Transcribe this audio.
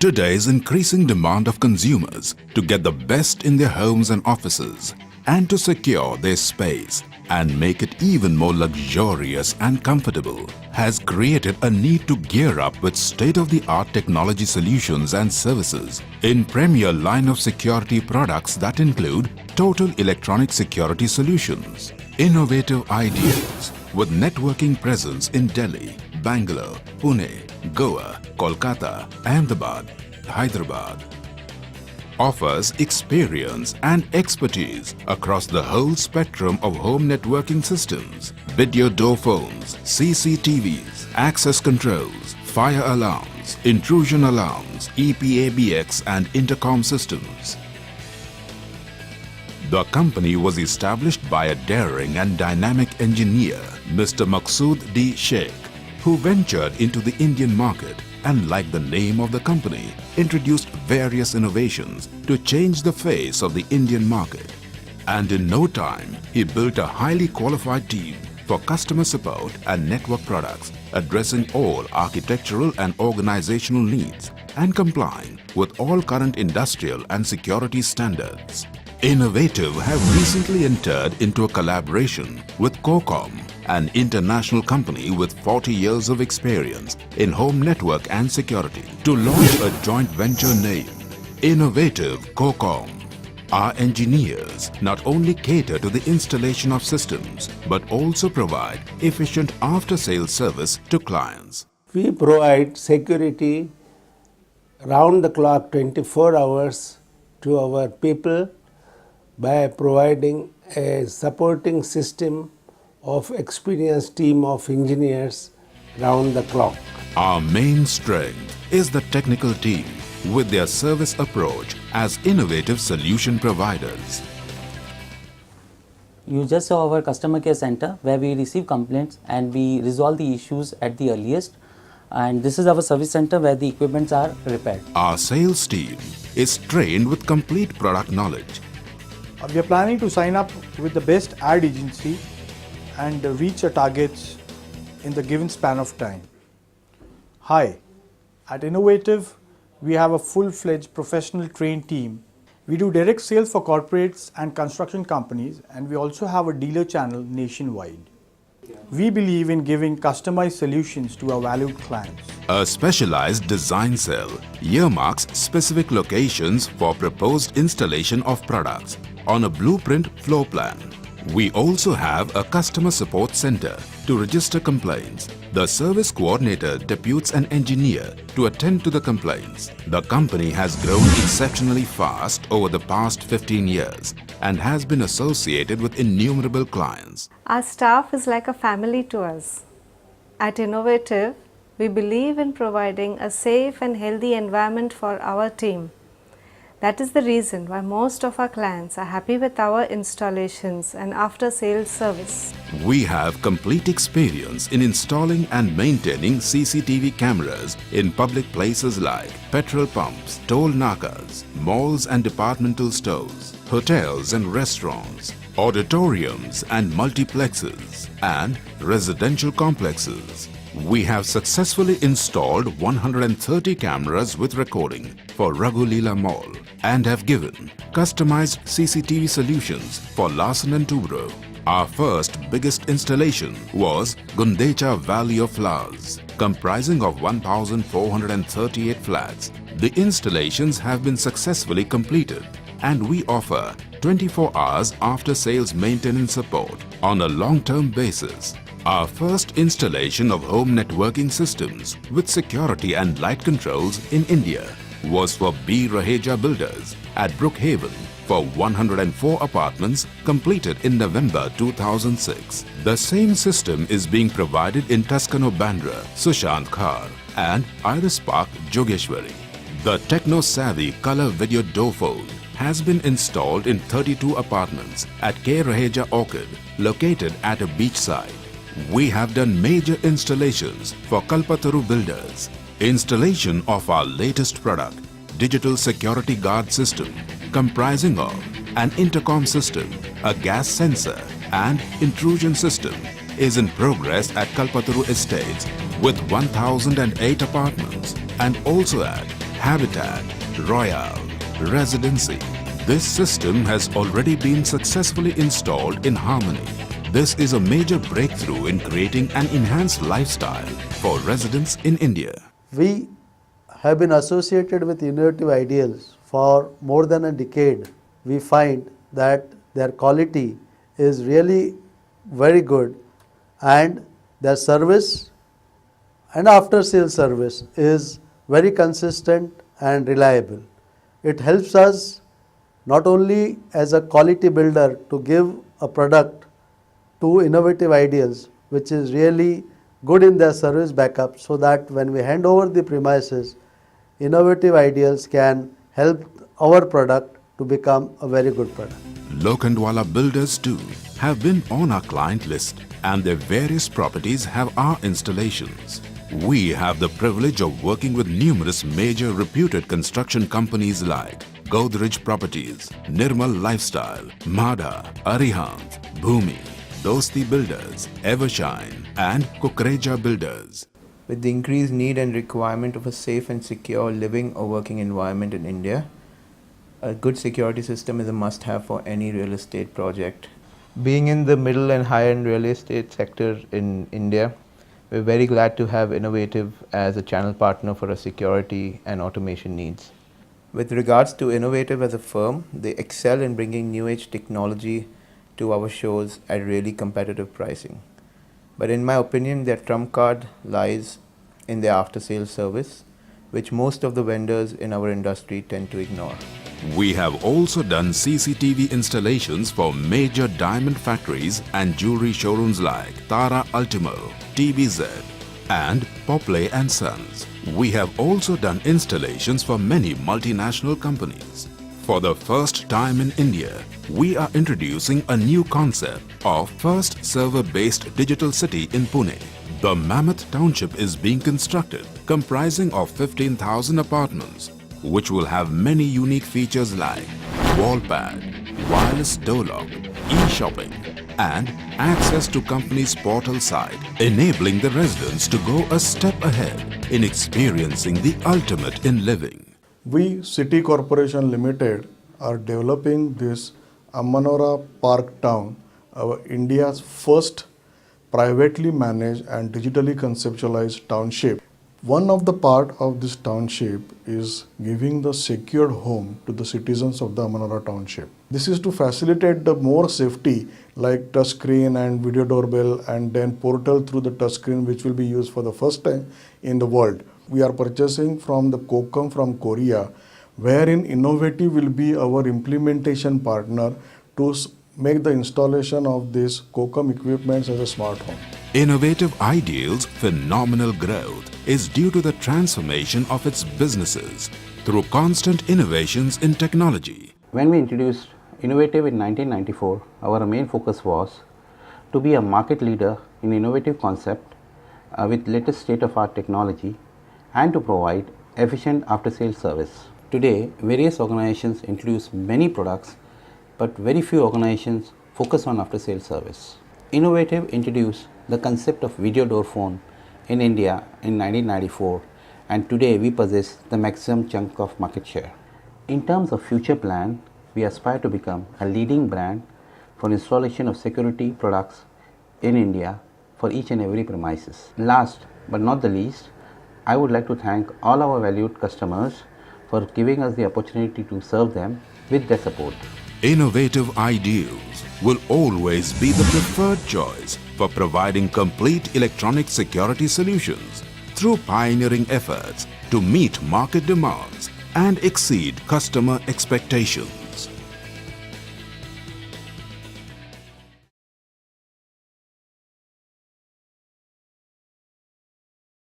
Today's increasing demand of consumers to get the best in their homes and offices and to secure their space and make it even more luxurious and comfortable has created a need to gear up with state-of-the-art technology solutions and services in premier line of security products that include total electronic security solutions, innovative ideas with networking presence in Delhi, Bangalore, Pune, Goa, Kolkata, Ahmedabad, Hyderabad. Offers experience and expertise across the whole spectrum of home networking systems, video door phones, CCTVs, access controls, fire alarms, intrusion alarms, EPABX and intercom systems. The company was established by a daring and dynamic engineer, Mr. Maqsood D. Sheikh, who ventured into the Indian market and, like the name of the company, introduced various innovations to change the face of the Indian market. And in no time, he built a highly qualified team for customer support and network products, addressing all architectural and organizational needs and complying with all current industrial and security standards. Innovative have recently entered into a collaboration with Qualcomm, an international company with 40 years of experience in home network and security, to launch a joint venture named Innovative Qualcomm. Our engineers not only cater to the installation of systems but also provide efficient after-sales service to clients. We provide security round the clock 24 hours to our people by providing a supporting system of experienced team of engineers round the clock. Our main strength is the technical team with their service approach as innovative solution providers. You just saw our customer care center where we receive complaints and we resolve the issues at the earliest. And this is our service center where the equipments are repaired. Our sales team is trained with complete product knowledge. We are planning to sign up with the best ad agency and reach our targets in the given span of time. Hi, at Innovative, we have a full-fledged professional trained team. We do direct sales for corporates and construction companies, and we also have a dealer channel nationwide. We believe in giving customized solutions to our valued clients. A specialized design cell earmarks specific locations for proposed installation of products on a blueprint floor plan. We also have a customer support center to register complaints. The service coordinator deputes an engineer to attend to the complaints. The company has grown exceptionally fast over the past 15 years and has been associated with innumerable clients. Our staff is like a family to us. At Innovative, we believe in providing a safe and healthy environment for our team. That is the reason why most of our clients are happy with our installations and after-sales service. We have complete experience in installing and maintaining CCTV cameras in public places like petrol pumps, toll nakas, malls and departmental stores, hotels and restaurants, auditoriums and multiplexes, and residential complexes. We have successfully installed 130 cameras with recording for Raghuleela Mall and have given customized CCTV solutions for Larsen & Toubro. Our first biggest installation was Gundecha Valley of Flowers, comprising of 1,438 flats. The installations have been successfully completed and we offer 24 hours after-sales maintenance support on a long-term basis. Our first installation of home networking systems with security and light controls in India was for B. Raheja Builders at Brookhaven for 104 apartments completed in November 2006. The same system is being provided in Tuscano Bandra, Sushant Khar and Iris Park, Jogeshwari. The techno-savvy color video door phone has been installed in 32 apartments at K. Raheja Orchid located at a beachside. We have done major installations for Kalpataru Builders. Installation of our latest product, Digital Security Guard System, comprising of an intercom system, a gas sensor and intrusion system is in progress at Kalpataru Estates with 1008 apartments and also at Habitat, Royale, Residency. This system has already been successfully installed in Harmony. This is a major breakthrough in creating an enhanced lifestyle for residents in India. We have been associated with Innovative Ideals for more than a decade. We find that their quality is really very good and their service and after sales service is very consistent and reliable. It helps us not only as a quality builder to give a product to Innovative Ideals which is really good in their service backup, so that when we hand over the premises, Innovative Ideals can help our product to become a very good product. Lokhandwala Builders too have been on our client list and their various properties have our installations. We have the privilege of working with numerous major reputed construction companies like Godrej Properties, Nirmal Lifestyle, Madha, Arihant, Bhumi, Dosti Builders, Evershine and Kukreja Builders. With the increased need and requirement of a safe and secure living or working environment in India, a good security system is a must-have for any real estate project. Being in the middle and high-end real estate sector in India, we're very glad to have Innovative as a channel partner for our security and automation needs. With regards to Innovative as a firm, they excel in bringing new age technology to our shows at really competitive pricing. But in my opinion, their trump card lies in their after-sales service, which most of the vendors in our industry tend to ignore. We have also done CCTV installations for major diamond factories and jewelry showrooms like Tara Ultimo, TBZ and Popley & Sons. We have also done installations for many multinational companies. For the first time in India, we are introducing a new concept of first server-based digital city in Pune. The Mammoth Township is being constructed, comprising of 15,000 apartments, which will have many unique features like wallpad, wireless door lock, e-shopping, and access to company's portal site, enabling the residents to go a step ahead in experiencing the ultimate in living. We, City Corporation Limited, are developing this Amanora Park Town, our India's first privately managed and digitally conceptualized township. One of the part of this township is giving the secured home to the citizens of the Amanora township. This is to facilitate the more safety like touchscreen and video doorbell and then portal through the touchscreen, which will be used for the first time in the world. We are purchasing from the Kokam from Korea, wherein Innovative will be our implementation partner to make the installation of this Kokam equipments as a smart home. Innovative Ideals' phenomenal growth is due to the transformation of its businesses through constant innovations in technology. When we introduced Innovative in 1994, our main focus was to be a market leader in innovative concept with latest state-of-art technology and to provide efficient after-sales service. Today, various organizations introduce many products, but very few organizations focus on after-sales service. Innovative introduced the concept of video door phone in India in 1994, and today we possess the maximum chunk of market share. In terms of future plan, we aspire to become a leading brand for installation of security products in India for each and every premises. Last but not the least, I would like to thank all our valued customers for giving us the opportunity to serve them with their support. Innovative Ideals will always be the preferred choice for providing complete electronic security solutions through pioneering efforts to meet market demands and exceed customer expectations.